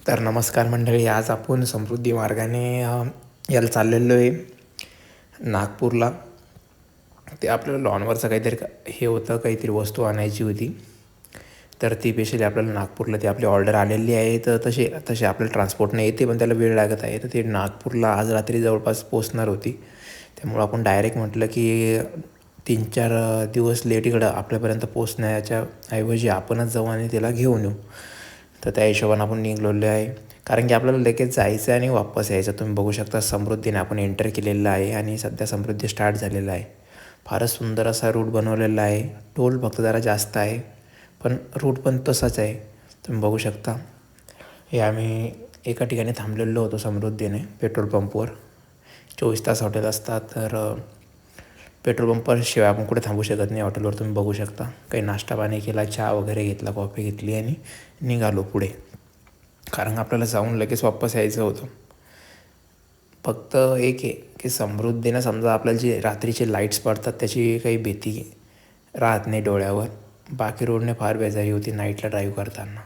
तर नमस्कार मंडळी, आज आपण समृद्धी मार्गाने याला चाललेलो आहे नागपूरला. ते आपल्याला लॉनवरचं काहीतरी हे होतं, काहीतरी वस्तू आणायची होती. तर ती स्पेशली आपल्याला नागपूरला ती आपली ऑर्डर आलेली आहे. तर तसे तसे आपल्याला ट्रान्सपोर्टने येते, पण त्याला वेळ लागत आहे. तर ते नागपूरला आज रात्री जवळपास पोचणार होती. त्यामुळं आपण डायरेक्ट म्हटलं की 3-4 दिवस लेट इकडं आपल्यापर्यंत पोचण्याच्या ऐवजी आपणच जाऊ आणि त्याला घेऊन येऊ. तर त्या हिशोबाने आपण निघलेलो आहे, कारण की आपल्याला लगेच जायचं आहे आणि वापस यायचं. तुम्ही बघू शकता समृद्धीने आपण एंटर केलेलं आहे आणि सध्या समृद्धी स्टार्ट झालेला आहे. फारच सुंदर असा रूट बनवलेला आहे. टोल फक्त जरा जास्त आहे, पण रूट पण तसाच आहे. तुम्ही बघू शकता. हे आम्ही एका ठिकाणी थांबलेलो होतो समृद्धीने पेट्रोल पंपवर. 24 तास हॉटेल असतात, तर पेट्रोल पंपाशिवाय आपण कुठे थांबू शकत नाही हॉटेलवर. तुम्ही बघू शकता. काही नाश्ता पाणी केला, चहा वगैरे घेतला, कॉफी घेतली आणि निघालो पुढे, कारण आपल्याला जाऊन लगेच वापस यायचं होतं. फक्त एक आहे की समृद्धीनं समजा आपल्याला जे रात्रीचे लाईट्स पडतात त्याची काही भीती राहत नाही डोळ्यावर. बाकी रोडने फार बेजारी होती नाईटला ड्राईव्ह करताना.